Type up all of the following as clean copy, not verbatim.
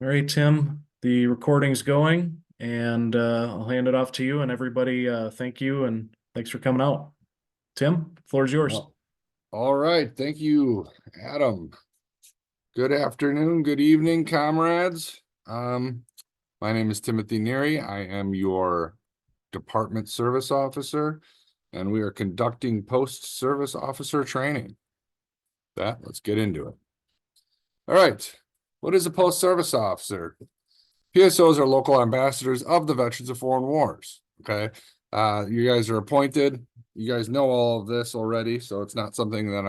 All right, Tim, the recording's going and I'll hand it off to you and everybody. Thank you and thanks for coming out. Tim, floor is yours. Well, all right. Thank you, Adam. Good afternoon, good evening, comrades. My name is Timothy Neary. I am your department service officer, and we are conducting post-service officer training. Let's get into it. All right. What is a post-service officer? PSOs are local ambassadors of the Veterans of Foreign Wars. Okay. You guys are appointed. You guys know all of this already, so it's not something that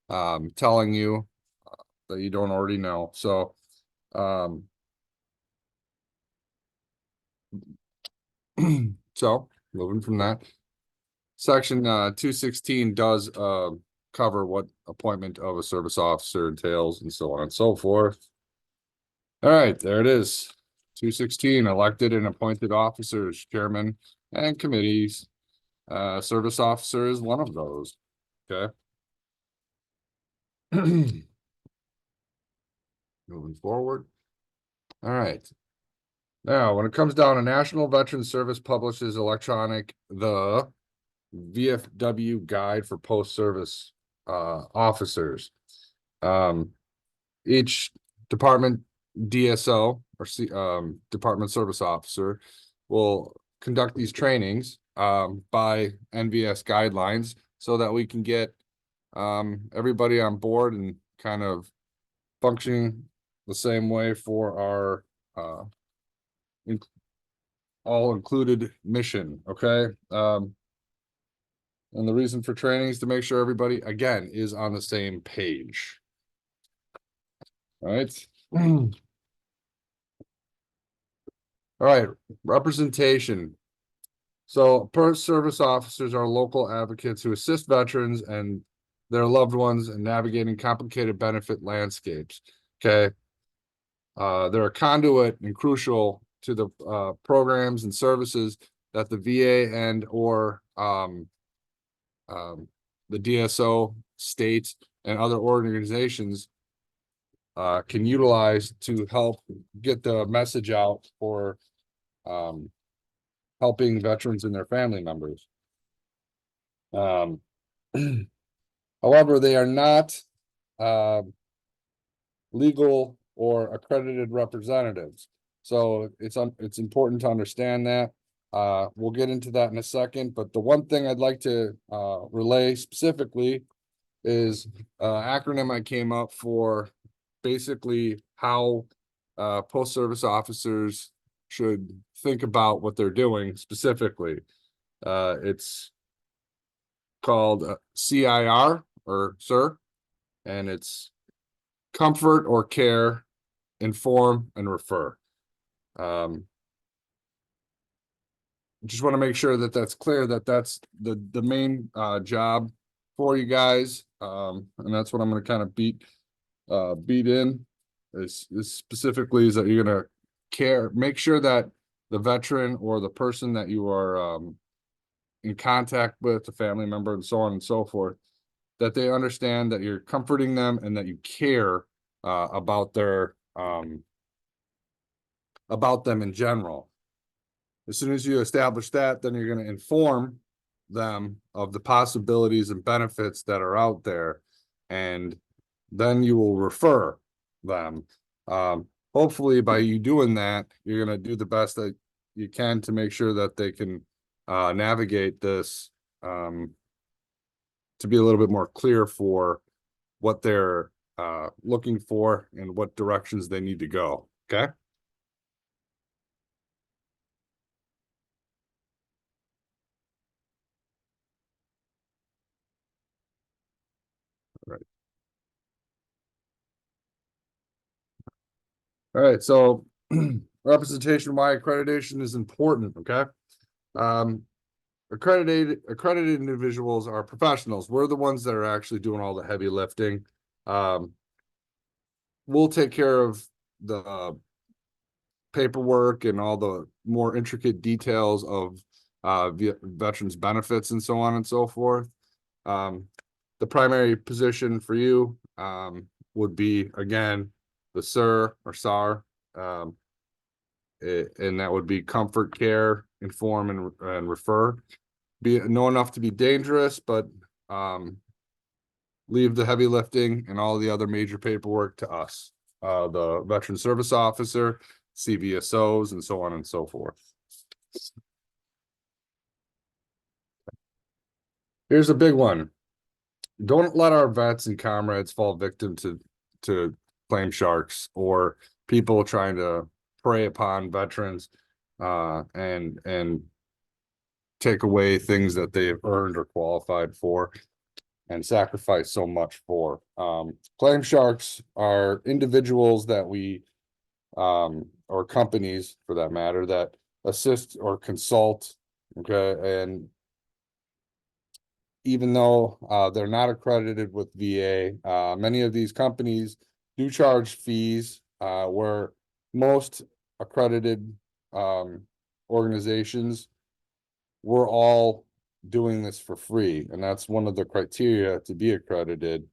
I'm telling you that you don't already know. So, so moving from that, section 216 does cover what appointment of a service officer entails and so on and so forth. All right, there it is. 216, elected and appointed officers, chairman and committees. Service officer is one of those. Okay. Moving forward. All right. Now, when it comes down to National Veterans Service publishes the VFW Guide for Post-Service Officers. Each department DSO or Department Service Officer will conduct these trainings by NVS guidelines so that we can get everybody on board and kind of functioning the same way for our all included mission. Okay. And the reason for training is to make sure everybody again is on the same page. All right. All right. Representation. So post-service officers are local advocates who assist veterans and their loved ones in navigating complicated benefit landscapes. Okay. They're a conduit and crucial to the programs and services that the VA and or the DSO, states, and other organizations can utilize to help get the message out for helping veterans and their family members. However, they are not legal or accredited representatives. So it's important to understand that. We'll get into that in a second, but the one thing I'd like to relay specifically is acronym I came up for basically how post-service officers should think about what they're doing specifically. It's called CIR or SIR, and it's comfort or care, inform, and refer. Just want to make sure that that's clear, that that's the main job for you guys, and that's what I'm going to kind of beat in is specifically is that you're going to make sure that the veteran or the person that you are in contact with, the family member, and so on and so forth, that they understand that you're comforting them and that you care about them in general. As soon as you establish that, then you're going to inform them of the possibilities and benefits that are out there, and then you will refer them. Hopefully, by you doing that, you're going to do the best that you can to make sure that they can navigate this to be a little bit more clear for what they're looking for and what directions they need to go. Okay. All right, so representation, why accreditation is important. Okay. Accredited individuals are professionals. We're the ones that are actually doing all the heavy lifting. We'll take care of the paperwork and all the more intricate details of veterans benefits and so on and so forth. The primary position for you would be, again, the SIR or SAR, And that would be comfort, care, inform, and refer. Know enough to be dangerous, but leave the heavy lifting and all the other major paperwork to us, the Veteran Service Officer, CVSOs, and so on and so forth. Here's a big one. Don't let our vets and comrades fall victim to claim sharks or people trying to prey upon veterans and take away things that they have earned or qualified for and sacrifice so much for. Claim sharks are individuals that we or companies for that matter that assist or consult, okay, and even though they're not accredited with VA, many of these companies do charge fees, where most accredited organizations, we're all doing this for free. And that's one of the criteria to be accredited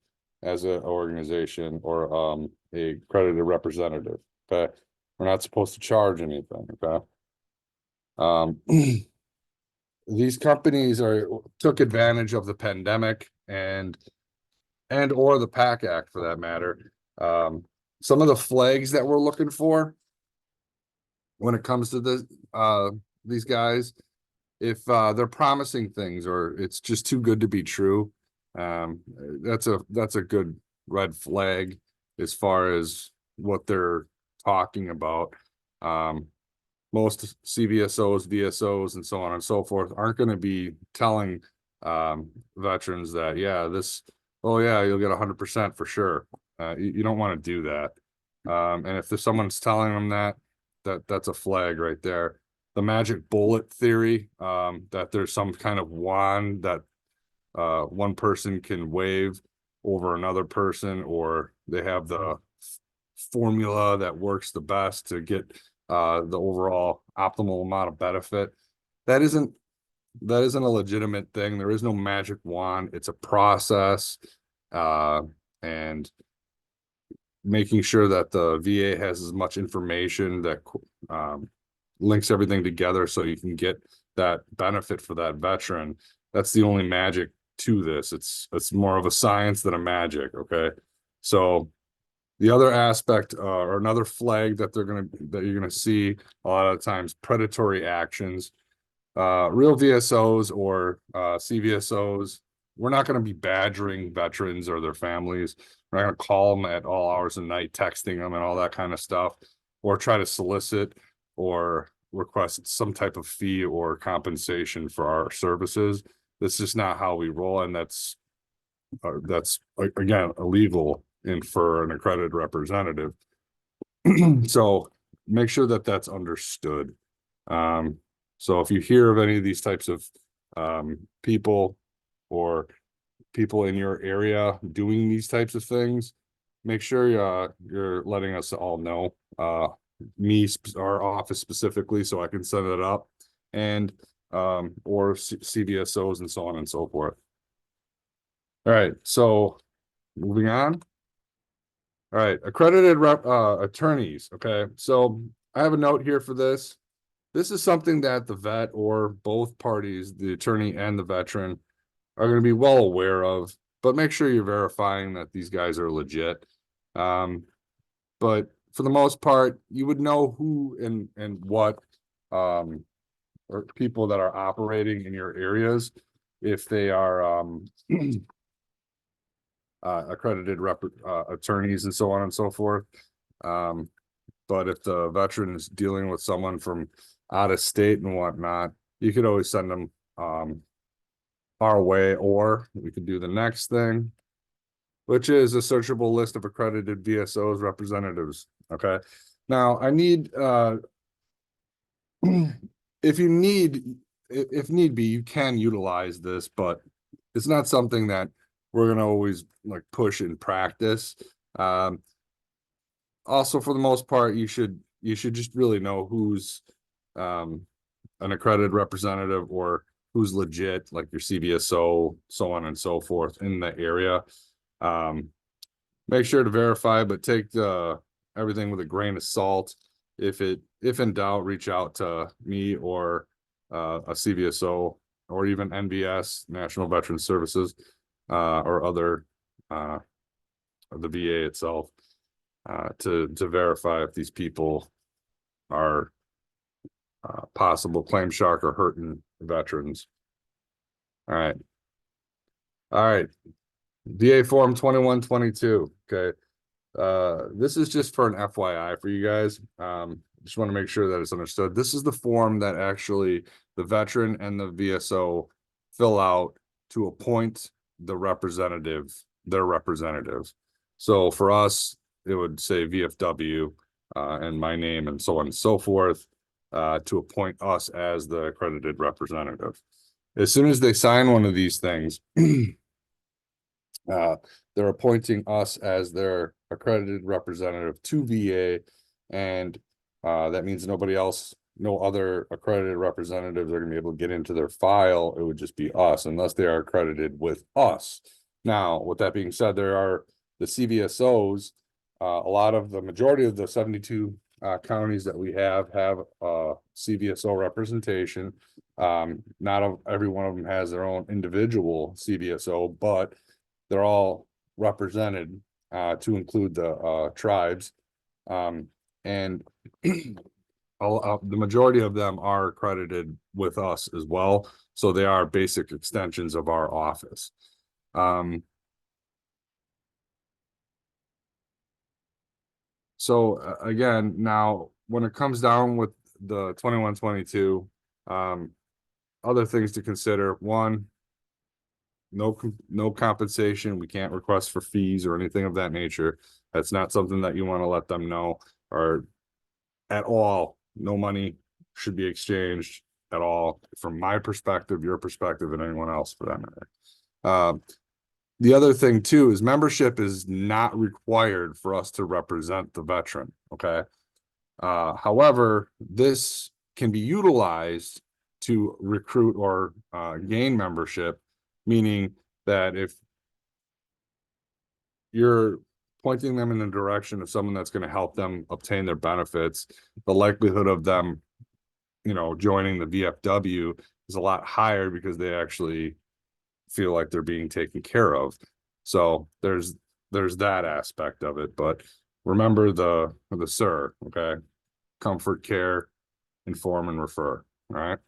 as an organization or a accredited representative. Okay. We're not supposed to charge anything. Okay. These companies took advantage of the pandemic and or the PAC Act for that matter. Some of the flags that we're looking for when it comes to these guys, if they're promising things or it's just too good to be true, that's a good red flag as far as what they're talking about. Most CVSOs, VSOs, and so on and so forth aren't going to be telling veterans that, yeah, oh yeah, you'll get 100% for sure. You don't want to do that. And if there's someone's telling them that's a flag right there. The magic bullet theory, that there's some kind of wand that one person can wave over another person, or they have the formula that works the best to get the overall optimal amount of benefit. That isn't a legitimate thing. There is no magic wand. It's a process, and making sure that the VA has as much information that links everything together so you can get that benefit for that veteran. That's the only magic to this. It's more of a science than a magic. Okay. So the other aspect, or another flag that you're gonna see a lot of times, predatory actions. Real VSOs or CVSOs, we're not going to be badgering veterans or their families. We're not going to call them at all hours of night, texting them and all that kind of stuff, or try to solicit or request some type of fee or compensation for our services. That's just not how we roll, and that's again illegal for an accredited representative. So make sure that that's understood. So if you hear of any of these types of people or people in your area doing these types of things, make sure you're letting us all know. Our office specifically, so I can set it up, and or CVSOs and so on and so forth. All right, so moving on. All right, accredited attorneys. Okay, so I have a note here for this. This is something that the vet or both parties, the attorney and the veteran, are going to be well aware of, but make sure you're verifying that these guys are legit. But for the most part, you would know who and what or people that are operating in your areas if they are accredited attorneys and so on and so forth. But if the veteran is dealing with someone from out of state and whatnot, you could always send them our way, or we could do the next thing, which is a searchable list of accredited VSOs representatives. Okay. Now I need if need be, you can utilize this, but it's not something that we're gonna always like push in practice. Also, for the most part, you should just really know who's an accredited representative or who's legit, like your CVSO, so on and so forth in the area. Make sure to verify, but take everything with a grain of salt. if in doubt, reach out to me or a CVSO or even NVS, National Veteran Services, or other the VA itself, to verify if these people are possible claim shark or hurting veterans. All right. All right. VA Form 2122. Okay. This is just for an FYI for you guys. Just want to make sure that it's understood. This is the form that actually the veteran and the VSO fill out to appoint the representative, their representatives. So for us, it would say VFW, and my name and so on and so forth, to appoint us as the accredited representative. As soon as they sign one of these things, they're appointing us as their accredited representative to VA, and that means nobody else, no other accredited representatives are going to be able to get into their file. It would just be us, unless they are accredited with us. Now, with that being said, there are the CVSOs. A lot of the majority of the 72 counties that we have CVSO representation. Not every one of them has their own individual CVSO, but they're all represented to include the tribes. And the majority of them are accredited with us as well. So they are basic extensions of our office. So again, now when it comes down with the 2122, other things to consider: one, no compensation. We can't request for fees or anything of that nature. That's not something that you want to let them know, or at all. No money should be exchanged at all, from my perspective, your perspective, and anyone else for that matter. The other thing too is membership is not required for us to represent the veteran. Okay. However, this can be utilized to recruit or gain membership, meaning that if you're pointing them in the direction of someone that's going to help them obtain their benefits, the likelihood of them, joining the VFW is a lot higher, because they actually feel like they're being taken care of. So there's that aspect of it. But remember the SIR, okay? Comfort, care, inform, and refer. All right.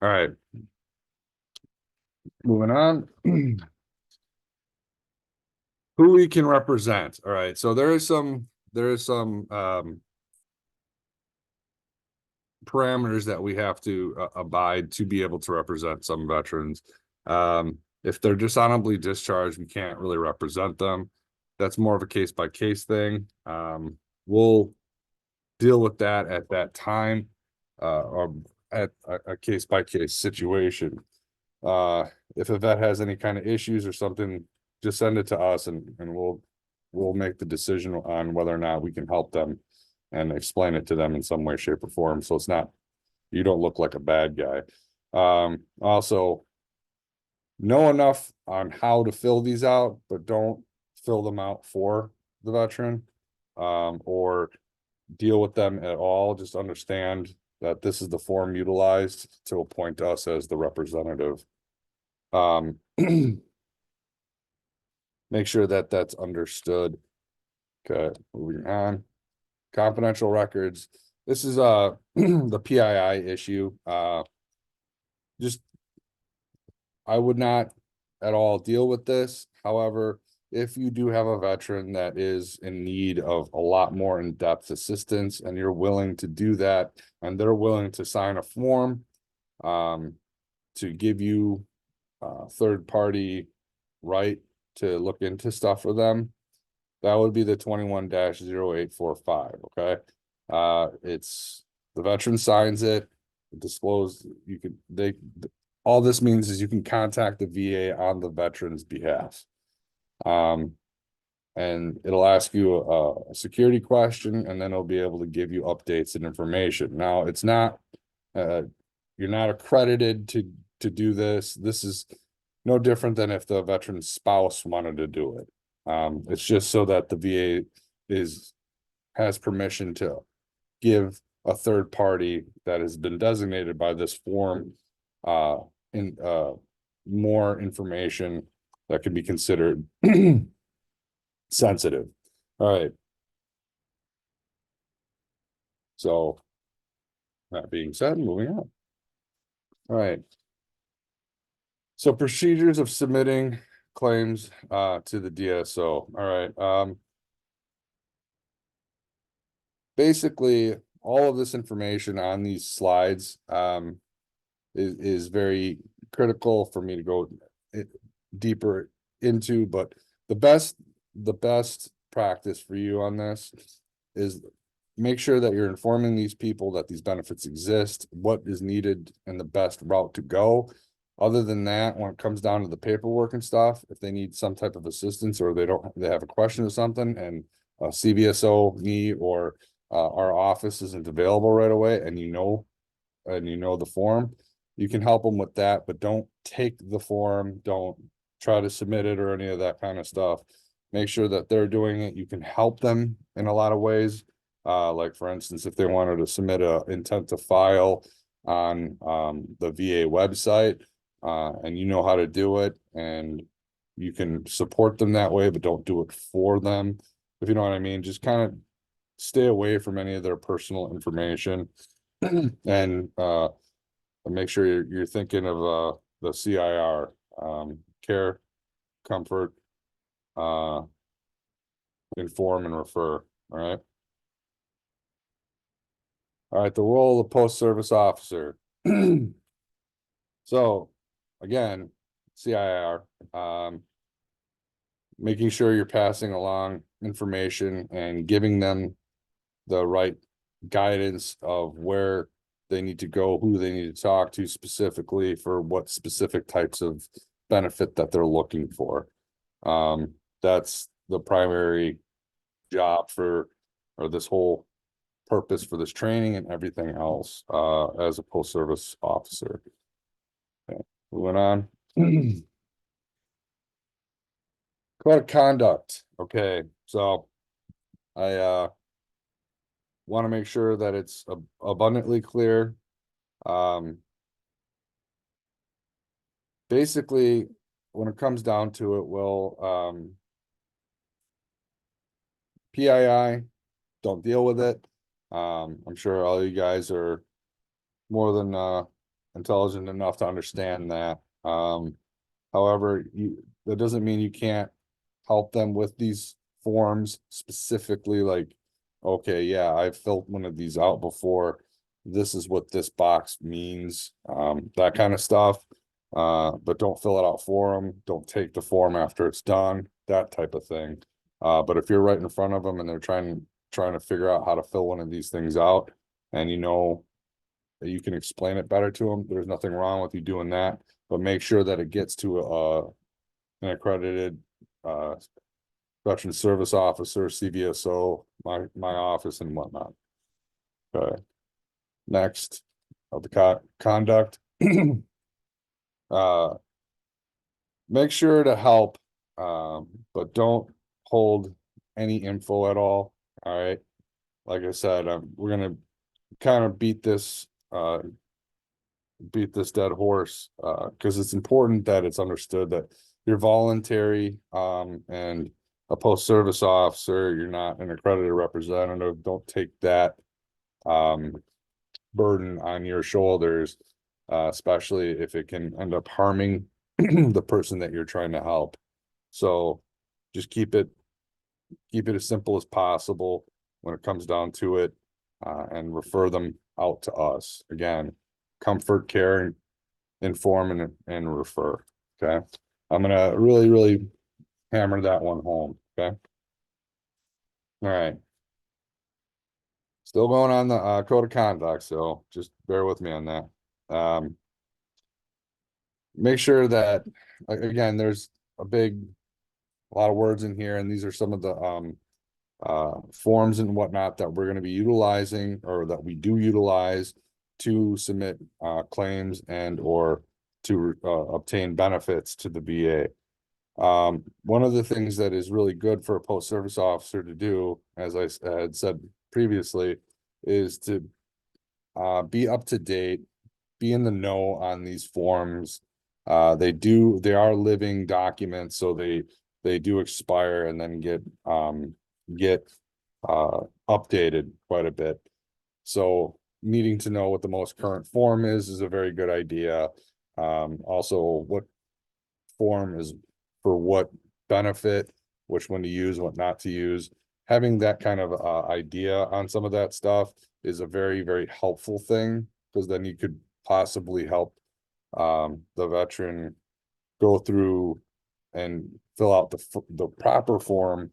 All right. Moving on. Who we can represent. All right. So there is some parameters that we have to abide to be able to represent some veterans. If they're dishonorably discharged, we can't really represent them. That's more of a case by case thing. We'll deal with that at that time, or at a case by case situation. If a vet has any kind of issues or something, just send it to us, and we'll make the decision on whether or not we can help them and explain it to them in some way, shape, or form. So it's not, you don't look like a bad guy. Also, know enough on how to fill these out, but don't fill them out for the veteran, or deal with them at all. Just understand that this is the form utilized to appoint us as the representative. Make sure that that's understood. Okay, moving on. Confidential records. This is the PII issue. Just, I would not at all deal with this. However, if you do have a veteran that is in need of a lot more in-depth assistance, and you're willing to do that, and they're willing to sign a form to give you third-party right to look into stuff for them, that would be the 21-0845. Okay. It's the veteran signs it, disclose, all this means is you can contact the VA on the veteran's behalf. And it'll ask you a security question, and then it'll be able to give you updates and information. Now, it's not, you're not accredited to do this. This is no different than if the veteran's spouse wanted to do it. It's just so that the VA is has permission to give a third party that has been designated by this form in more information that could be considered sensitive. All right. So that being said, moving on. All right. So procedures of submitting claims to the DSO. All right. Basically, all of this information on these slides is very critical for me to go deeper into, but the best practice for you on this is make sure that you're informing these people that these benefits exist, what is needed, and the best route to go. Other than that, when it comes down to the paperwork and stuff, if they need some type of assistance or they have a question or something, and CVSO, me, or our office isn't available right away, and you know the form, you can help them with that, but don't take the form, don't try to submit it or any of that kind of stuff. Make sure that they're doing it. You can help them in a lot of ways. Like for instance, if they wanted to submit a intent to file on the VA website, and you know how to do it, and you can support them that way, but don't do it for them. If you know what I mean, just kind of stay away from any of their personal information and make sure you're thinking of the CIR, care, comfort, inform and refer. All right. All right, the role of the post-service officer. So again, CIR, making sure you're passing along information and giving them the right guidance of where they need to go, who they need to talk to specifically for what specific types of benefit that they're looking for. That's the primary job for, or this whole purpose for this training and everything else, as a post-service officer. Okay, moving on. Code of conduct. Okay, so I want to make sure that it's abundantly clear. Basically, when it comes down to it, PII, don't deal with it. I'm sure all you guys are more than intelligent enough to understand that. However, that doesn't mean you can't help them with these forms specifically, like, okay, yeah, I've filled one of these out before. This is what this box means, that kind of stuff. But don't fill it out for them. Don't take the form after it's done, that type of thing. But if you're right in front of them and they're trying to figure out how to fill one of these things out, and you know that you can explain it better to them, there's nothing wrong with you doing that. But make sure that it gets to an accredited veteran service officer, CVSO, my office, and whatnot. Okay. Next, of the conduct. Make sure to help, but don't hold any info at all. All right. Like I said, we're gonna kind of beat this dead horse, because it's important that it's understood that you're voluntary, and a post-service officer, you're not an accredited representative. Don't take that burden on your shoulders, especially if it can end up harming the person that you're trying to help. So just keep it as simple as possible when it comes down to it, and refer them out to us. Again, comfort, care, inform, and refer. Okay. I'm gonna really hammer that one home. Okay. All right. Still going on the code of conduct, so just bear with me on that. Make sure that, again, there's a lot of words in here, and these are some of the forms and whatnot that we're going to be utilizing, or that we do utilize to submit claims and or to obtain benefits to the VA. One of the things that is really good for a post-service officer to do, as I had said previously, is to be up to date, be in the know on these forms. They are living documents, so they do expire and then get updated quite a bit. So needing to know what the most current form is a very good idea. Also what form is for what benefit, which one to use, what not to use. Having that kind of idea on some of that stuff is a very, very helpful thing, because then you could possibly help the veteran go through and fill out the proper form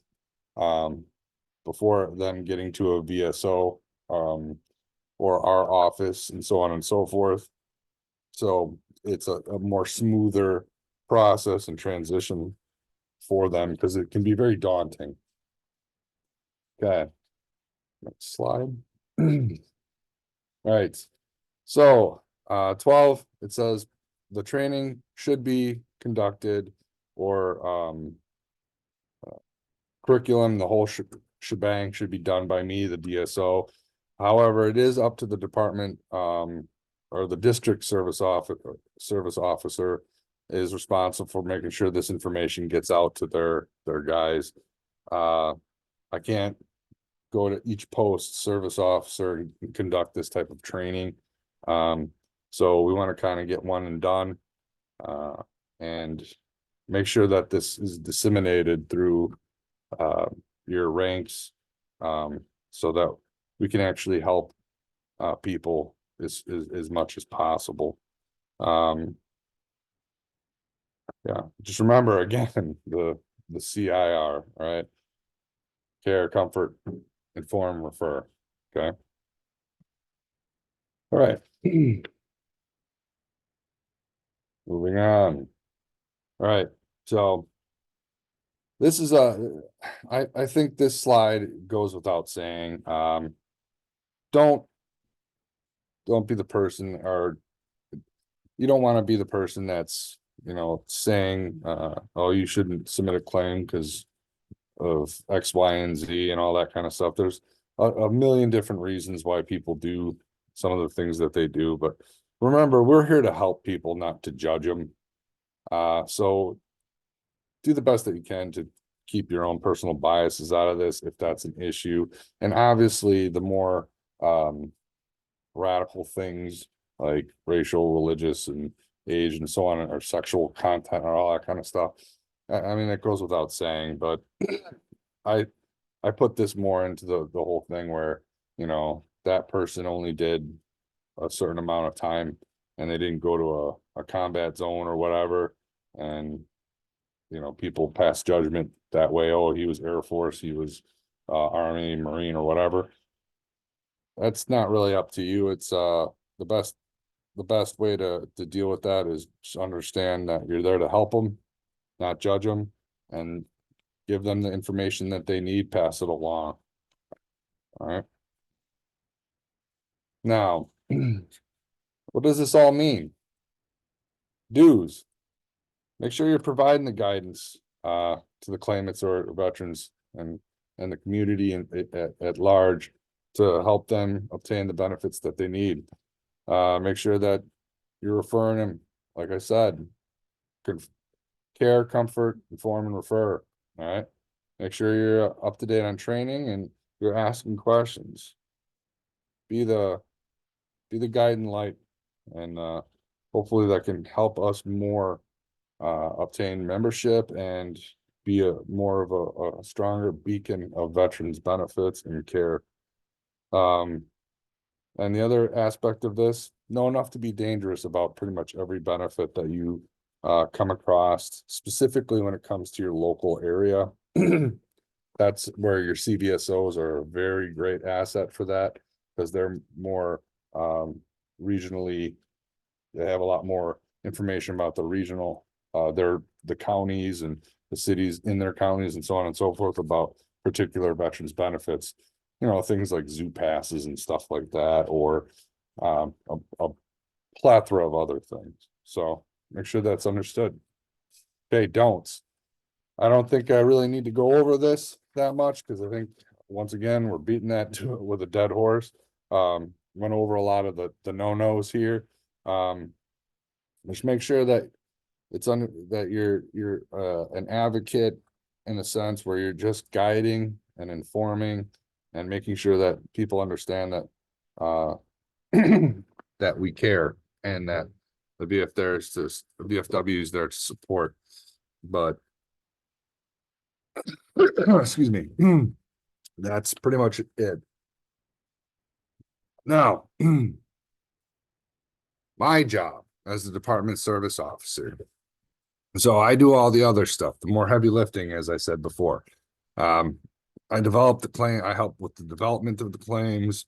before them getting to a VSO or our office and so on and so forth. So it's a more smoother process and transition for them, because it can be very daunting. Okay, next slide. All right, so 12, it says the training should be conducted, or curriculum, the whole shebang should be done by me, the DSO. However, it is up to the department or the district service officer is responsible for making sure this information gets out to their guys. I can't go to each post service officer and conduct this type of training. So we want to kind of get one and done and make sure that this is disseminated through your ranks, so that we can actually help people as much as possible. Yeah, just remember again, the CIR, right? Care, comfort, inform, refer. Okay. All right. Moving on. All right. So this is I think this slide goes without saying. Don't be the person, or you don't want to be the person that's, saying, oh, you shouldn't submit a claim because of X, Y, and Z and all that kind of stuff. There's a million different reasons why people do some of the things that they do, but remember, we're here to help people, not to judge them. So do the best that you can to keep your own personal biases out of this if that's an issue. And obviously, the more radical things like racial, religious, and age and so on, or sexual content, or all that kind of stuff. I mean, it goes without saying, but I I put this more into the whole thing where, that person only did a certain amount of time and they didn't go to a combat zone or whatever. And, people pass judgment that way. Oh, he was Air Force, he was Army, Marine, or whatever. That's not really up to you. It's the best way to deal with that is just understand that you're there to help them, not judge them, and give them the information that they need, pass it along. All right. Now, what does this all mean? Dues. Make sure you're providing the guidance to the claimants or veterans and the community and at large to help them obtain the benefits that they need. Make sure that you're referring them, like I said, care, comfort, inform, and refer. All right. Make sure you're up to date on training and you're asking questions. Be the guiding light, and hopefully that can help us more obtain membership and be a more of a stronger beacon of veterans benefits and care. And the other aspect of this, know enough to be dangerous about pretty much every benefit that you come across, specifically when it comes to your local area. That's where your CVSOs are a very great asset for that, because they're more regionally, they have a lot more information about the regional, the counties and the cities in their counties and so on and so forth about particular veterans benefits. Things like zoo passes and stuff like that, or a plethora of other things. So make sure that's understood. Okay, don'ts. I don't think I really need to go over this that much, because I think, once again, we're beating that with a dead horse. Went over a lot of the no-nos here. Just make sure that that you're an advocate, in a sense where you're just guiding and informing and making sure that people understand that that we care, and that the VFW is there to support. But excuse me, that's pretty much it. Now, my job as the department service officer. So I do all the other stuff, the more heavy lifting, as I said before. I develop the claim, I help with the development of the claims,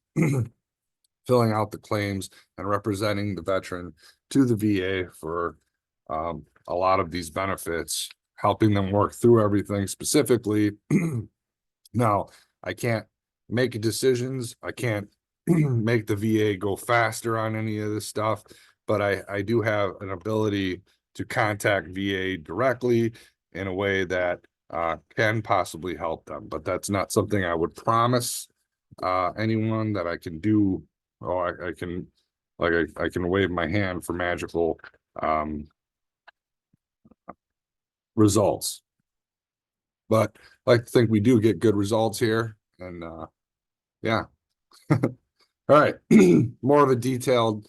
filling out the claims, and representing the veteran to the VA for a lot of these benefits, helping them work through everything specifically. Now, I can't make decisions. I can't make the VA go faster on any of this stuff, but I do have an ability to contact VA directly in a way that can possibly help them. But that's not something I would promise anyone that I can do. Oh, I can, like, I can wave my hand for magical results. But I like to think we do get good results here. And yeah. All right. More of a detailed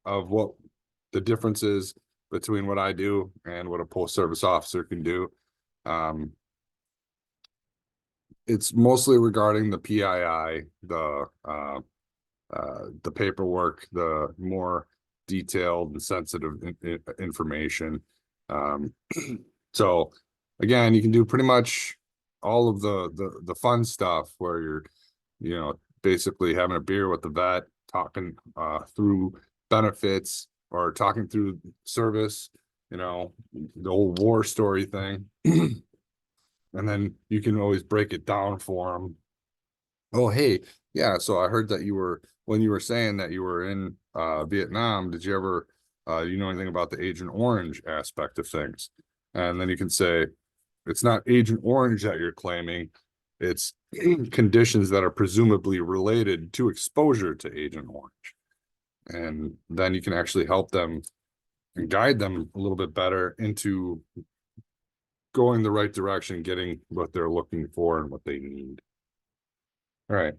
of what the difference is between what I do and what a post-service officer can do. It's mostly regarding the PII, the paperwork, the more detailed and sensitive information. So again, you can do pretty much all of the fun stuff where you're, basically having a beer with the vet, talking through benefits, or talking through service, the whole war story thing. And then you can always break it down for them. Oh, hey, yeah, so I heard that when you were saying that you were in Vietnam, did you ever you know anything about the Agent Orange aspect of things? And then you can say, it's not Agent Orange that you're claiming, it's conditions that are presumably related to exposure to Agent Orange. And then you can actually help them and guide them a little bit better into going the right direction, getting what they're looking for and what they need. All right.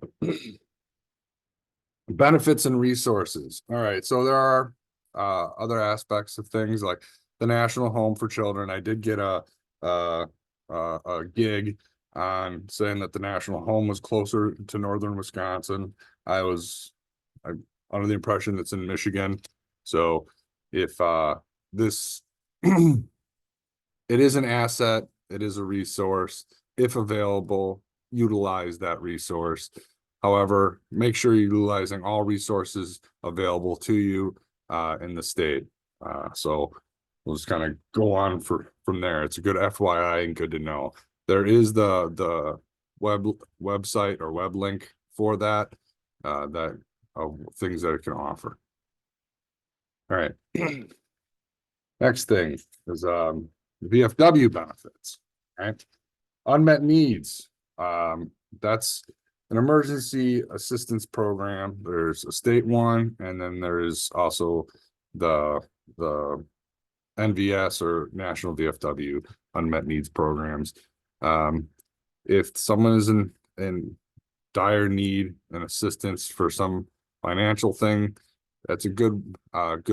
Benefits and resources. All right. So there are other aspects of things like the National Home for Children. I did get a gig on saying that the National Home was closer to northern Wisconsin. I was under the impression it's in Michigan. So if this it is an asset, it is a resource. If available, utilize that resource. However, make sure you're utilizing all resources available to you in the state. So we'll just kind of go on from there. It's a good FYI and good to know. There is the website or web link for that things that it can offer. All right. Next thing is VFW benefits. Right, unmet needs. That's an emergency assistance program. There's a state one, and then there is also the NVS or National VFW unmet needs programs. If someone is in dire need and assistance for some financial thing, that's a good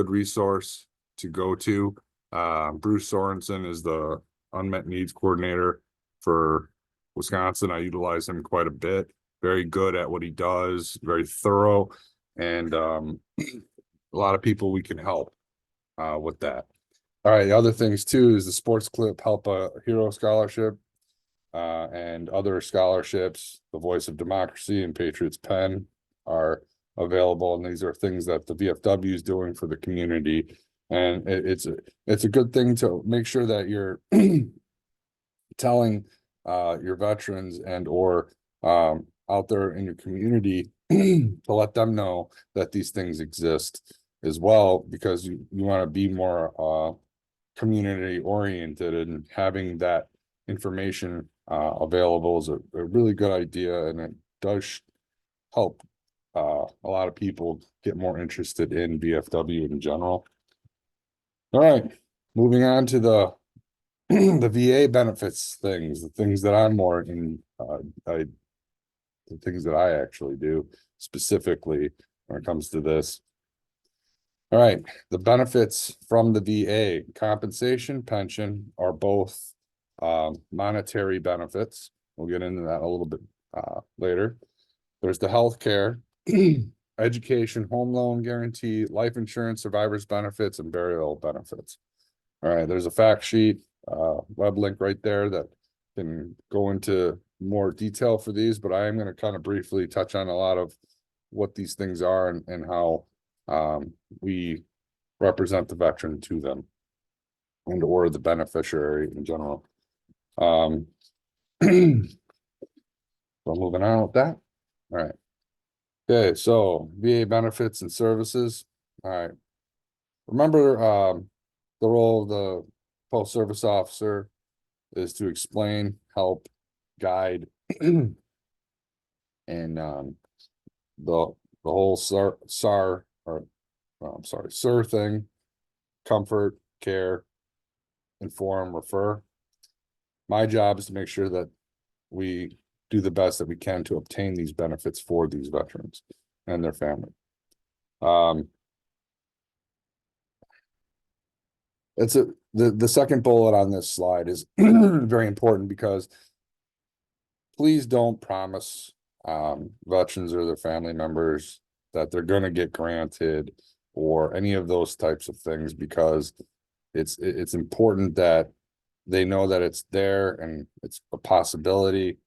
resource to go to. Bruce Sorensen is the unmet needs coordinator for Wisconsin. I utilize him quite a bit. Very good at what he does, very thorough, and a lot of people we can help with that. All right, the other things too is the Sports Clip Help a Hero Scholarship and other scholarships. The Voice of Democracy and Patriots Pen are available, and these are things that the VFW is doing for the community. And it's a good thing to make sure that you're telling your veterans and or out there in your community to let them know that these things exist as well, because you want to be more community oriented, and having that information available is a really good idea, and it does help a lot of people get more interested in VFW in general. All right, moving on to the the VA benefits things, the things that I'm more in, the things that I actually do specifically when it comes to this. All right, the benefits from the VA, compensation, pension are both monetary benefits. We'll get into that a little bit later. There's the healthcare, education, home loan guarantee, life insurance, survivors benefits, and burial benefits. All right, there's a fact sheet, web link right there that can go into more detail for these, but I am going to kind of briefly touch on a lot of what these things are and how we represent the veteran to them and or the beneficiary in general. So moving on with that. All right. Okay, so VA benefits and services. All right. Remember, the role of the post-service officer is to explain, help, guide, and the whole SAR or I'm sorry, SIR thing, comfort, care, inform, refer. My job is to make sure that we do the best that we can to obtain these benefits for these veterans and their family. It's the second bullet on this slide is very important because please don't promise veterans or their family members that they're going to get granted or any of those types of things, because it's important that they know that it's there and it's a possibility,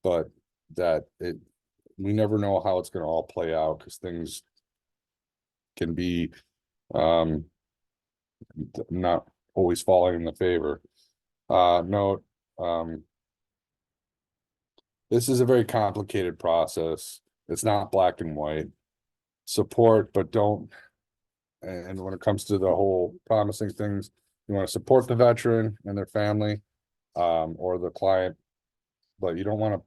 but that we never know how it's going to all play out, because things can be not always falling in the favor. Note, this is a very complicated process. It's not black and white. Support, but don't. And when it comes to the whole promising things, you want to support the veteran and their family, or the client, but you don't want to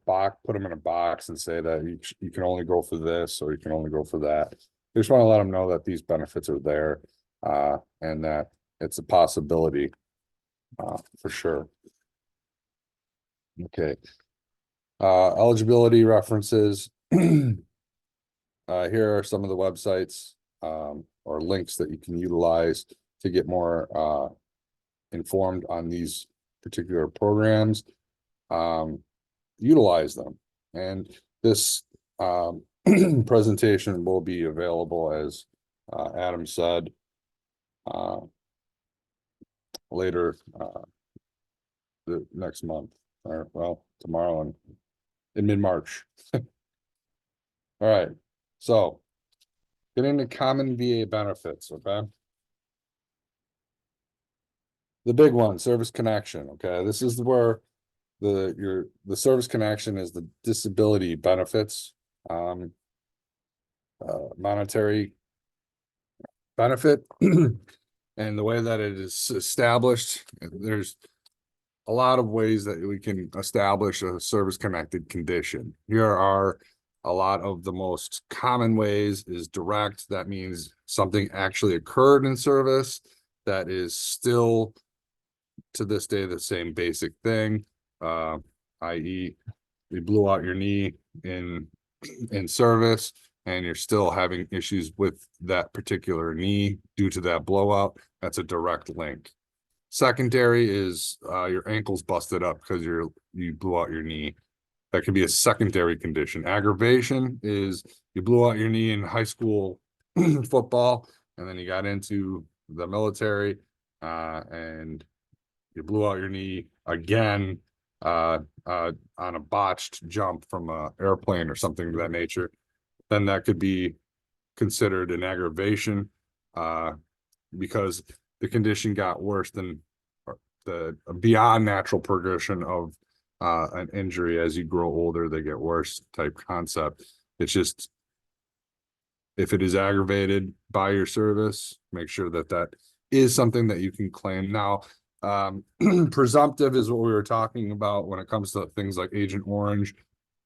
put them in a box and say that you can only go for this or you can only go for that. You just want to let them know that these benefits are there, and that it's a possibility, for sure. Okay. Eligibility references. Here are some of the websites or links that you can utilize to get more informed on these particular programs. Utilize them. And this presentation will be available, as Adam said, later the next month, or well, tomorrow and in mid-March. All right, so getting to common VA benefits. Okay, the big one, service connection. Okay, this is where the service connection is the disability benefits, monetary benefit. And the way that it is established, there's a lot of ways that we can establish a service connected condition. Here are a lot of the most common ways. Is direct. That means something actually occurred in service that is still to this day the same basic thing, i.e. you blew out your knee in service and you're still having issues with that particular knee due to that blowout. That's a direct link. Secondary is your ankle's busted up because you blew out your knee. That could be a secondary condition. Aggravation is you blew out your knee in high school football, and then you got into the military, and you blew out your knee again on a botched jump from an airplane or something of that nature. Then that could be considered an aggravation, because the condition got worse than the beyond natural progression of an injury. As you grow older, they get worse type concept. It's just, if it is aggravated by your service, make sure that is something that you can claim. Now, presumptive is what we were talking about when it comes to things like Agent Orange,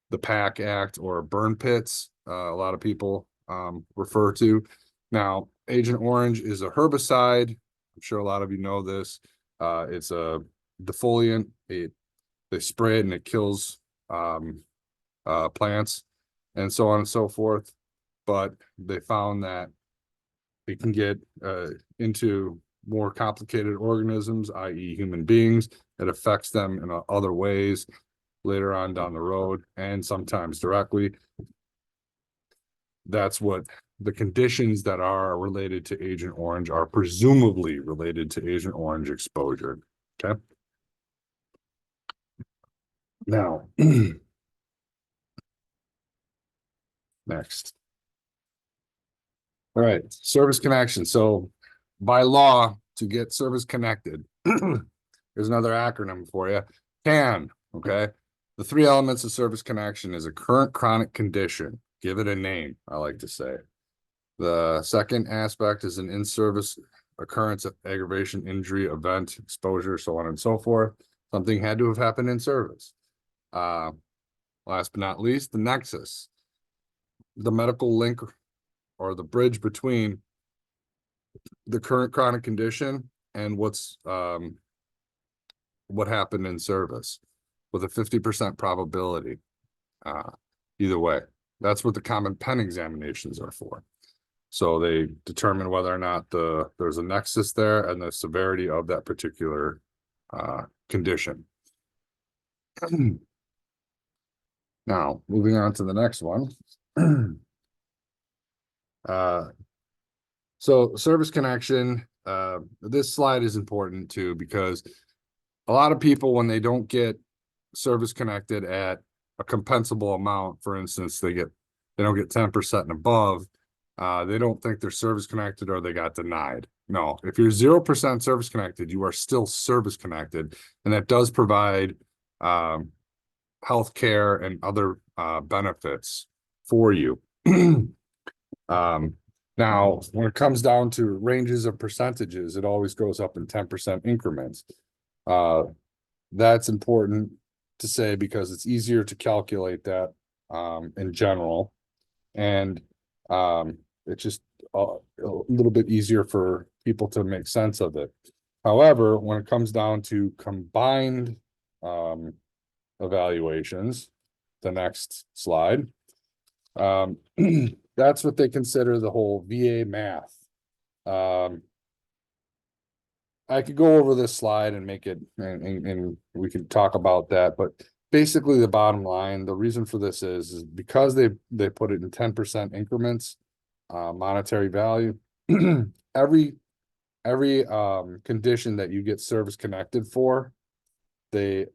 the PAC Act, or burn pits. A lot of people refer to. Now, Agent Orange is a herbicide. I'm sure a lot of you know this. It's a defoliant. They spray it and it kills plants and so on and so forth. But they found that it can get into more complicated organisms, i.e. human beings. It affects them in other ways later on down the road and sometimes directly. That's what the conditions that are related to Agent Orange are presumably related to Agent Orange exposure. Okay. Now, next. All right, service connection. So by law, to get service connected, here's another acronym for you, CAN, okay? The three elements of service connection is a current chronic condition. Give it a name, I like to say. The second aspect is an in-service occurrence of aggravation, injury, event, exposure, so on and so forth. Something had to have happened in service. Last but not least, the nexus, the medical link or the bridge between the current chronic condition and what happened in service with a 50% probability. Either way, that's what the common pen examinations are for. So they determine whether or not there's a nexus there and the severity of that particular condition. Now, moving on to the next one. So service connection, this slide is important too, because a lot of people, when they don't get service connected at a compensable amount, for instance, they don't get 10% and above, they don't think they're service connected or they got denied. No, if you're 0% service connected, you are still service connected, and that does provide health care and other benefits for you. Now, when it comes down to ranges of percentages, it always goes up in 10% increments. That's important to say because it's easier to calculate that in general. And it's just a little bit easier for people to make sense of it. However, when it comes down to combined evaluations, the next slide, that's what they consider the whole VA math. I could go over this slide and make it, and we can talk about that, but basically the bottom line, the reason for this is because they put it in 10% increments, monetary value. every condition that you get service connected for, they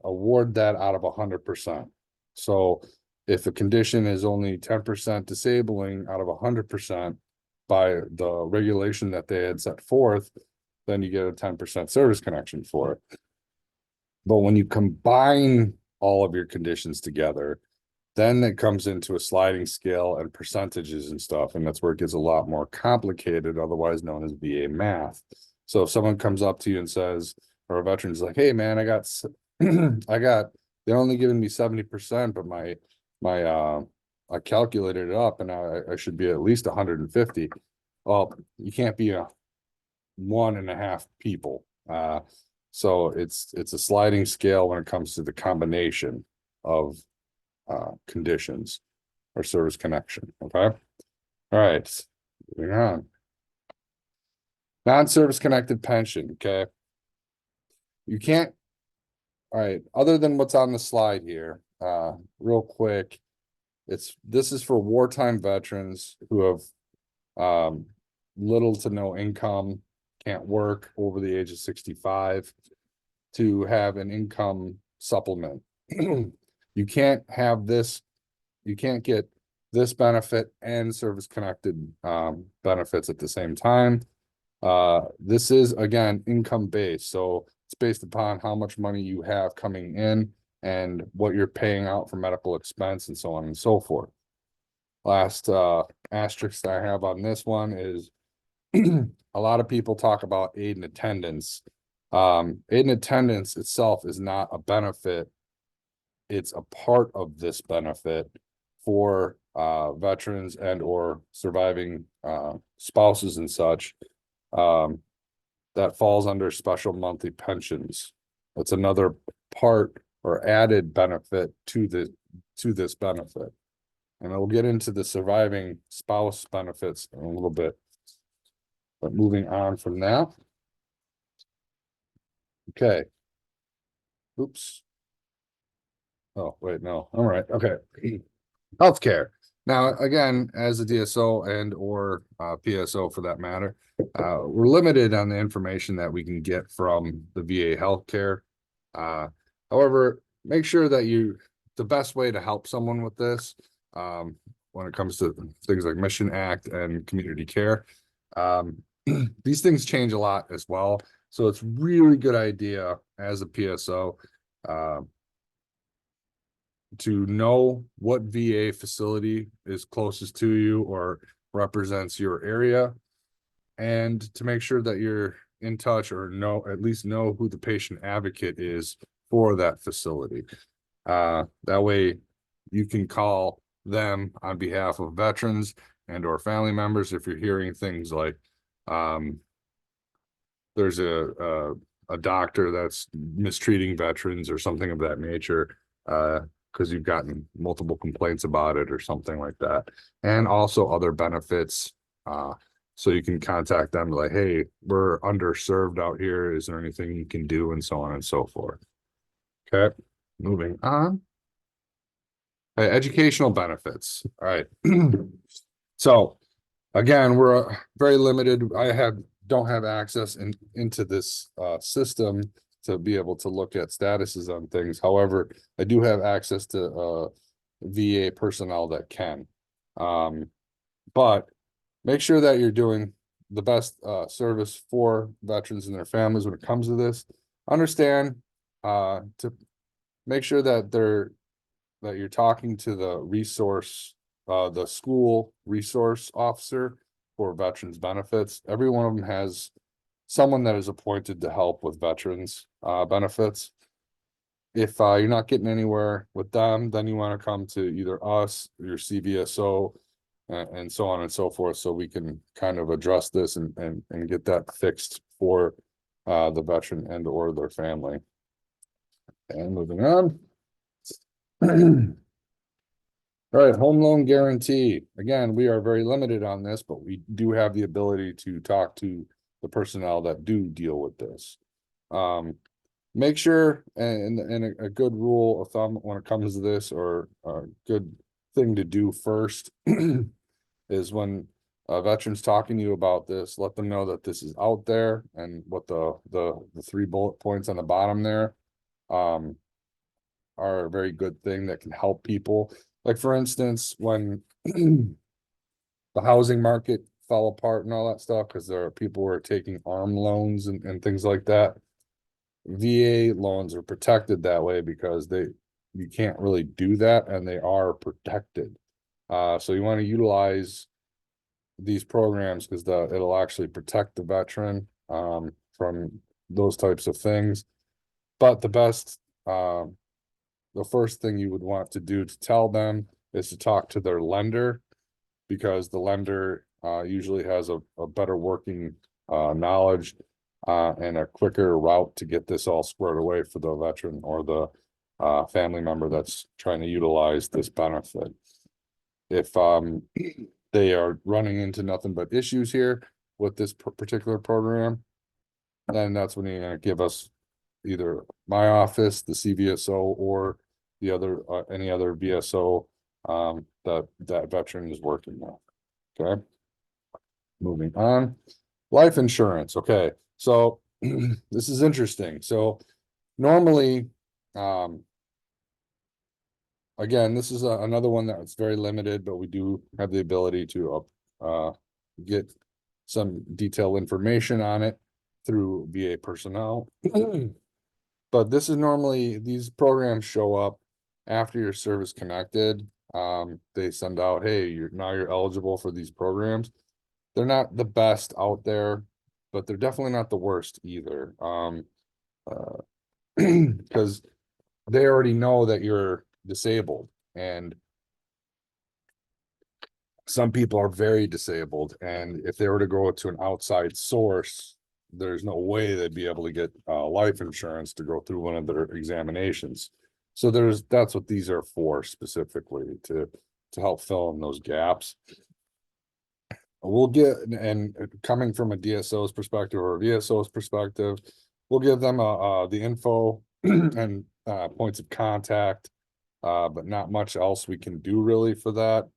award that out of 100%. So if a condition is only 10% disabling out of 100% by the regulation that they had set forth, then you get a 10% service connection for it. But when you combine all of your conditions together, then it comes into a sliding scale and percentages and stuff. And that's where it gets a lot more complicated, otherwise known as VA math. So if someone comes up to you and says, or a veteran's like, hey man, they're only giving me 70%, but I calculated it up and I should be at least 150. Well, you can't be a 1.5 people. So it's a sliding scale when it comes to the combination of conditions or service connection. Okay. All right. Moving on. Non-service connected pension. Okay. You can't. All right. Other than what's on the slide here, real quick, this is for wartime veterans who have little to no income, can't work over the age of 65, to have an income supplement. You can't have this, you can't get this benefit and service connected benefits at the same time. This is, again, income based. So it's based upon how much money you have coming in and what you're paying out for medical expense and so on and so forth. Last asterisk I have on this one is a lot of people talk about aid in attendance. Aid in attendance itself is not a benefit. It's a part of this benefit for veterans and or surviving spouses and such. That falls under special monthly pensions. That's another part or added benefit to this benefit. And we'll get into the surviving spouse benefits in a little bit. But moving on from that. Okay. Oops. Oh, wait, no. All right. Okay. Healthcare. Now, again, as a DSO and or PSO for that matter, we're limited on the information that we can get from the VA healthcare. However, make sure that the best way to help someone with this, when it comes to things like Mission Act and community care, these things change a lot as well. So it's really good idea as a PSO, to know what VA facility is closest to you or represents your area, and to make sure that you're in touch or at least know who the patient advocate is for that facility. That way you can call them on behalf of veterans and or family members if you're hearing things like there's a doctor that's mistreating veterans or something of that nature, because you've gotten multiple complaints about it or something like that. And also other benefits. So you can contact them like, hey, we're underserved out here. Is there anything you can do? And so on and so forth. Okay, moving on. Educational benefits. All right. So again, we're very limited. Don't have access into this system to be able to look at statuses on things. However, I do have access to VA personnel that can. But make sure that you're doing the best service for veterans and their families when it comes to this. Understand to make sure that you're talking to the school resource officer for veterans benefits. Every one of them has someone that is appointed to help with veterans benefits. If you're not getting anywhere with them, then you want to come to either us, your CVSO, and so on and so forth, so we can kind of address this and get that fixed for the veteran and or their family. And moving on. All right, home loan guarantee. Again, we are very limited on this, but we do have the ability to talk to the personnel that do deal with this. Make sure, and a good rule of thumb when it comes to this, or a good thing to do first, is when a veteran's talking to you about this, let them know that this is out there and what the 3 bullet points on the bottom there are a very good thing that can help people. Like, for instance, when the housing market fell apart and all that stuff, because there are people who are taking arm loans and things like that. VA loans are protected that way because you can't really do that, and they are protected. So you want to utilize these programs because it'll actually protect the veteran from those types of things. But the first thing you would want to do to tell them is to talk to their lender, because the lender usually has a better working knowledge and a quicker route to get this all squared away for the veteran or the family member that's trying to utilize this benefit. If they are running into nothing but issues here with this particular program, then that's when you're going to give us either my office, the CVSO, or the other any other VSO that veteran is working with. Okay, moving on. Life insurance. Okay, so this is interesting. So normally, again, this is another one that's very limited, but we do have the ability to get some detailed information on it through VA personnel. But this is normally, these programs show up after your service connected. They send out, hey, you're eligible for these programs. they're not the best out there, but they're definitely not the worst either. Because they already know that you're disabled, and some people are very disabled, and if they were to go to an outside source, there's no way they'd be able to get life insurance to go through one of their examinations. So that's what these are for, specifically to help fill in those gaps. We'll get, and coming from a DSO's perspective or a VSO's perspective, we'll give them the info and points of contact, but not much else we can do really for that.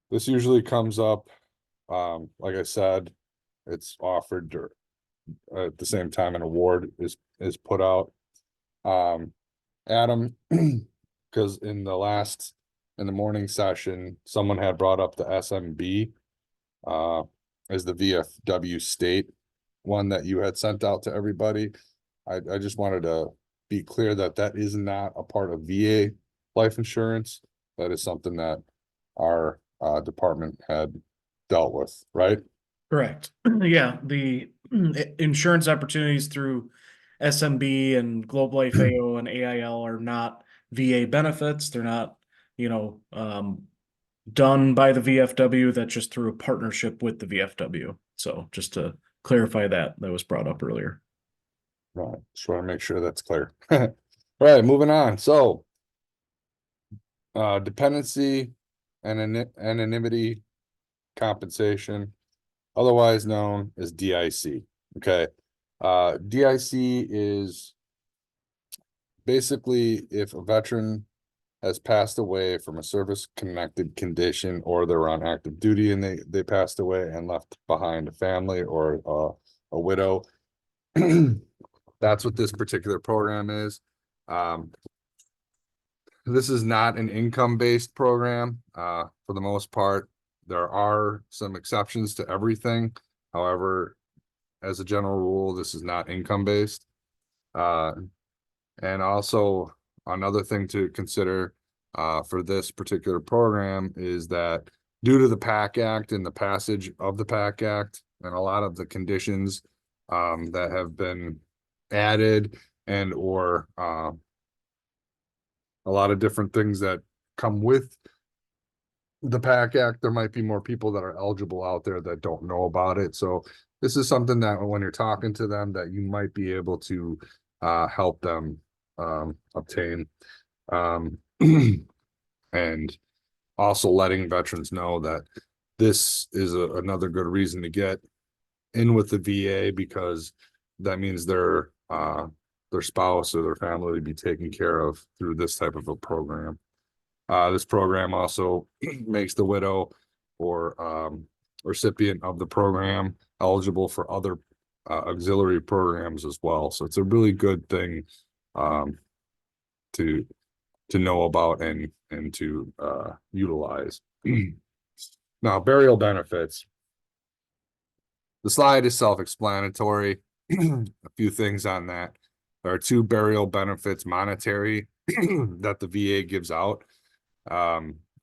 This usually comes up, like I said, it's offered at the same time an award is put out. Adam, because in the morning session, someone had brought up the SMB as the VFW state one that you had sent out to everybody. I just wanted to be clear that that is not a part of VA life insurance. That is something that our department had dealt with, right? Correct. Yeah, the insurance opportunities through SMB and Globe Life AO and AIL are not VA benefits. They're not, done by the VFW. That's just through a partnership with the VFW. So just to clarify that was brought up earlier. Right. Just want to make sure that's clear. All right, moving on. So dependency and anonymity compensation, otherwise known as DIC. Okay. DIC is basically if a veteran has passed away from a service-connected condition, or they're on active duty and they passed away and left behind a family or a widow. That's what this particular program is. This is not an income-based program. For the most part, there are some exceptions to everything. However, as a general rule, this is not income-based. And also another thing to consider for this particular program is that due to the PAC Act and the passage of the PAC Act and a lot of the conditions that have been added and or a lot of different things that come with the PAC Act, there might be more people that are eligible out there that don't know about it. So this is something that when you're talking to them that you might be able to help them obtain. And also letting veterans know that this is another good reason to get in with the VA, because that means their spouse or their family will be taken care of through this type of a program. This program also makes the widow or recipient of the program eligible for other auxiliary programs as well. So it's a really good thing to know about and to utilize. Now, burial benefits. The slide is self-explanatory. A few things on that. There are two burial benefits monetary that the VA gives out.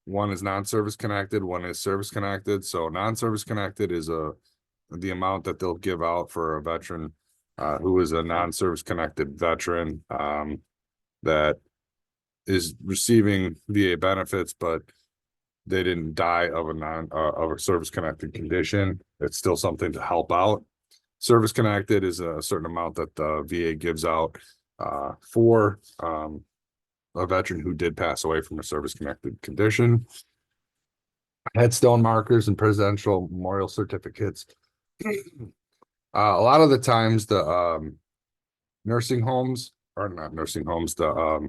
One is non-service connected, one is service connected. So non-service connected is the amount that they'll give out for a veteran who is a non-service connected veteran that is receiving VA benefits, but they didn't die of a service connected condition. It's still something to help out. Service connected is a certain amount that the VA gives out for a veteran who did pass away from a service connected condition. Headstone markers and presidential memorial certificates. A lot of the times the nursing homes, or not nursing homes, the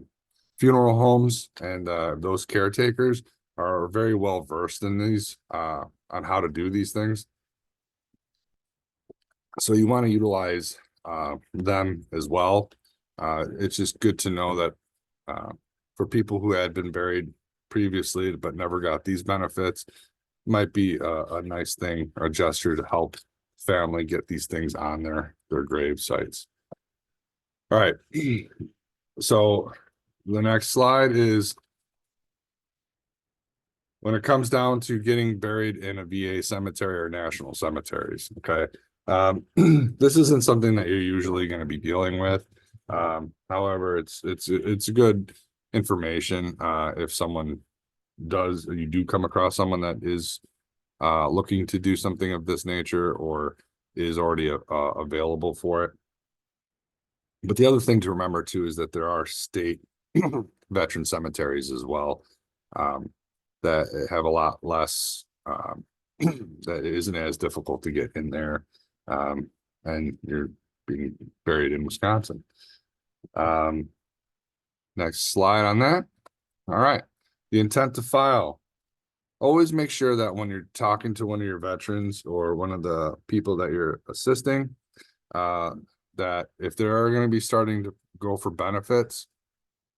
funeral homes and those caretakers are very well versed in these on how to do these things. So you want to utilize them as well. It's just good to know that for people who had been buried previously but never got these benefits, might be a nice thing, a gesture to help family get these things on their grave sites. All right. So the next slide is when it comes down to getting buried in a VA cemetery or national cemeteries, okay? This isn't something that you're usually going to be dealing with. However, it's good information if someone you do come across someone that is looking to do something of this nature or is already available for it. But the other thing to remember too is that there are state veteran cemeteries as well, that have a lot less, that isn't as difficult to get in there. And you're being buried in Wisconsin. Next slide on that. All right. The intent to file. Always make sure that when you're talking to one of your veterans or one of the people that you're assisting, that if they are going to be starting to go for benefits,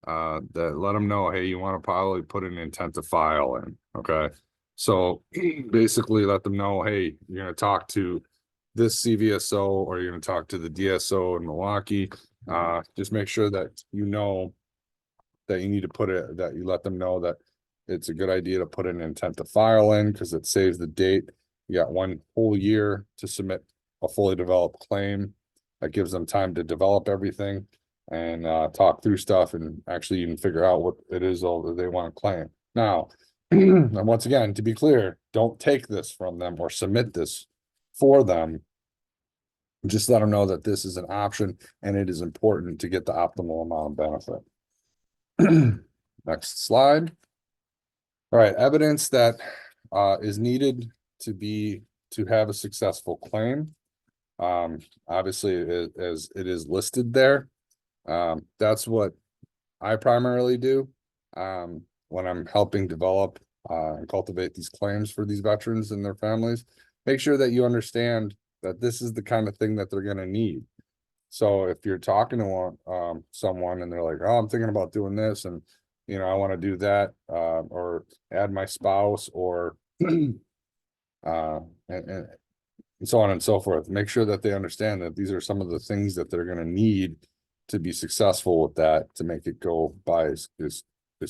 that let them know, hey, you want to probably put an intent to file in. Okay. So basically let them know, hey, you're going to talk to this CVSO or you're going to talk to the DSO in Milwaukee. Just make sure that you know that you need to put it, that you let them know that it's a good idea to put an intent to file in because it saves the date. You got 1 whole year to submit a fully developed claim. That gives them time to develop everything and talk through stuff and actually even figure out what it is all that they want to claim. Now, and once again, to be clear, don't take this from them or submit this for them. Just let them know that this is an option and it is important to get the optimal amount of benefit. Next slide. All right, evidence that is needed to have a successful claim. Obviously, as it is listed there. That's what I primarily do when I'm helping develop and cultivate these claims for these veterans and their families. Make sure that you understand that this is the kind of thing that they're going to need. So if you're talking to someone and they're like, oh, I'm thinking about doing this and I want to do that, or add my spouse or and so on and so forth. Make sure that they understand that these are some of the things that they're going to need to be successful with that, to make it go by as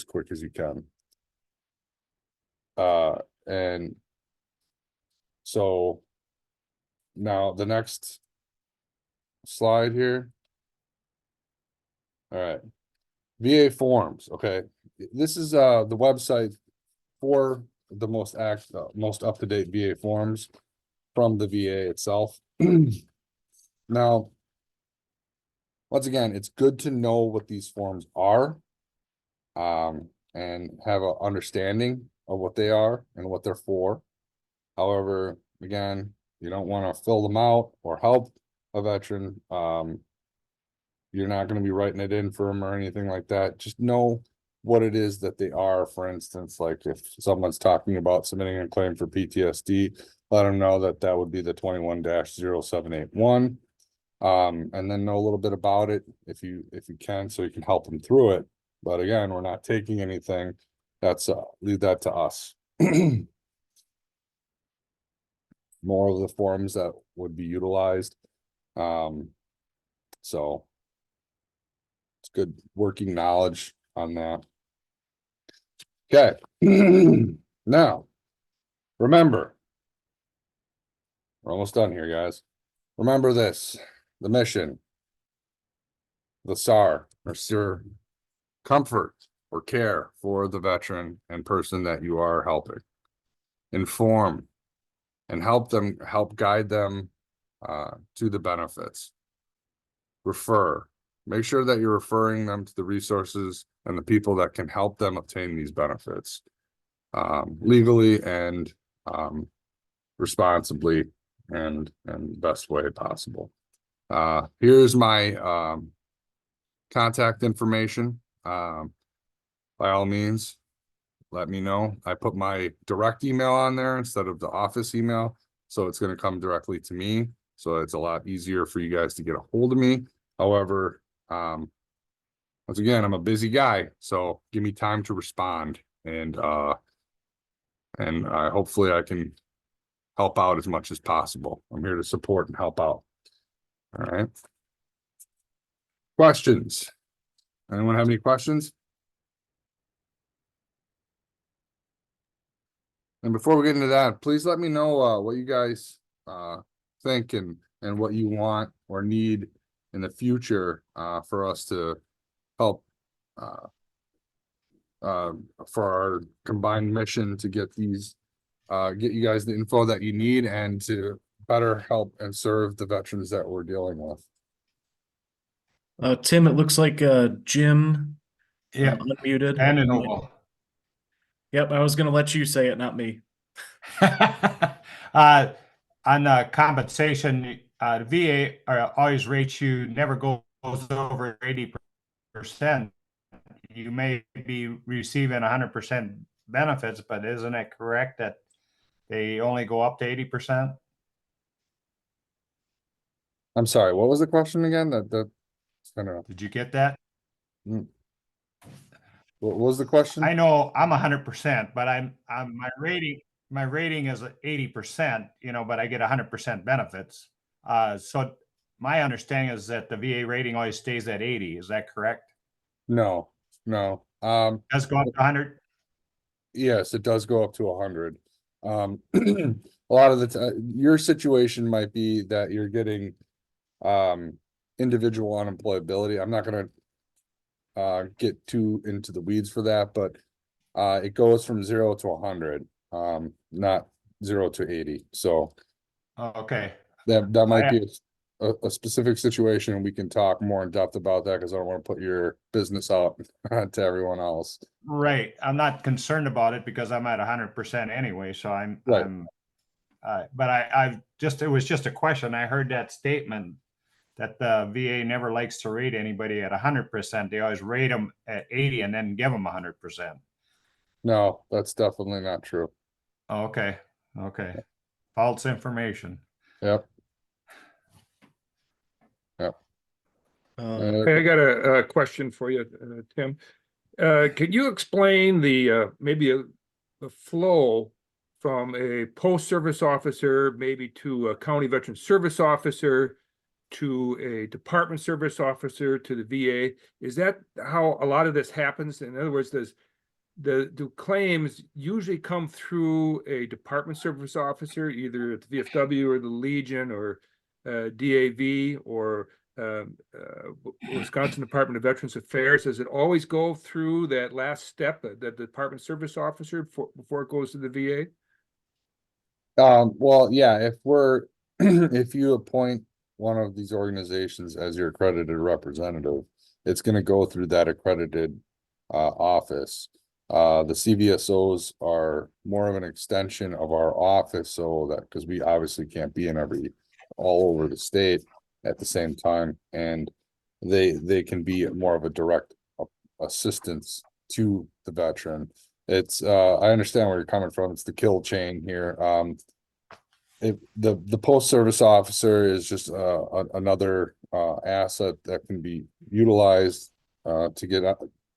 quick as you can. And so now the next slide here. All right. VA forms. Okay. This is the website for the most up-to-date VA forms from the VA itself. Now, once again, it's good to know what these forms are, and have an understanding of what they are and what they're for. However, again, you don't want to fill them out or help a veteran. You're not going to be writing it in for them or anything like that. Just know what it is that they are. For instance, like if someone's talking about submitting a claim for PTSD, let them know that that would be the 21-0781. And then know a little bit about it if you can, so you can help them through it. But again, we're not taking anything. That's leave that to us. More of the forms that would be utilized. So it's good working knowledge on that. Okay. Now, remember, we're almost done here, guys. Remember this, the mission, the SAR, or SIR, comfort or care for the veteran and person that you are helping. Inform and help guide them to the benefits. Refer. Make sure that you're referring them to the resources and the people that can help them obtain these benefits legally and responsibly and the best way possible. Here's my contact information. By all means, let me know. I put my direct email on there instead of the office email, so it's going to come directly to me. So it's a lot easier for you guys to get a hold of me. However, once again, I'm a busy guy, so give me time to respond, and hopefully I can help out as much as possible. I'm here to support and help out. All right. Questions? Anyone have any questions? And before we get into that, please let me know what you guys think and what you want or need in the future for us to help uh, for our combined mission to get get you guys the info that you need and to better help and serve the veterans that we're dealing with. Tim, it looks like Jim Yep, unmuted. and an oval. Yep, I was going to let you say it, not me. On compensation, the VA always rates you never goes over 80%. You may be receiving 100% benefits, but isn't it correct that they only go up to 80%? I'm sorry, what was the question again? I don't know. Did you get that? What was the question? I know I'm 100%, but I'm my rating is 80%, but I get 100% benefits. So my understanding is that the VA rating always stays at 80. Is that correct? No, no. Does go up to 100? Yes, it does go up to 100. A lot of the time, your situation might be that you're getting individual unemployability. I'm not gonna get too into the weeds for that, but it goes from 0 to 100, not 0 to 80. So Okay. that might be a specific situation, and we can talk more in depth about that because I don't want to put your business out to everyone else. Right. I'm not concerned about it because I'm at 100% anyway. So Right. But it was just a question. I heard that statement that the VA never likes to rate anybody at 100%. They always rate them at 80 and then give them 100%. No, that's definitely not true. Okay. Okay. False information. Yep. Yep. Hey, I got a question for you, Tim. Could you explain maybe the flow from a post-service officer, maybe to a county veteran service officer, to a department service officer, to the VA? Is that how a lot of this happens? In other words, do claims usually come through a department service officer, either at the VFW or the Legion or DAV or Wisconsin Department of Veterans Affairs? Does it always go through that last step, the Department Service Officer, before it goes to the VA? Well, yeah, if you appoint one of these organizations as your accredited representative, it's going to go through that accredited office. The CVSOs are more of an extension of our office, so that because we obviously can't be in all over the state at the same time, and they can be more of a direct assistance to the veteran. It's I understand where you're coming from. It's the kill chain here. The post service officer is just another asset that can be utilized to get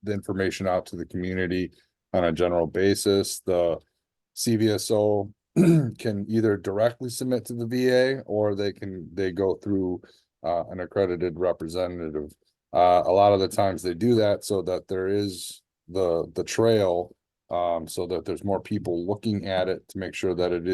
the information out to the community on a general basis. The CVSO can either directly submit to the VA or they go through an accredited representative. A lot of the times they do that so that there is the trail, so that there's more people looking at it to make sure that it is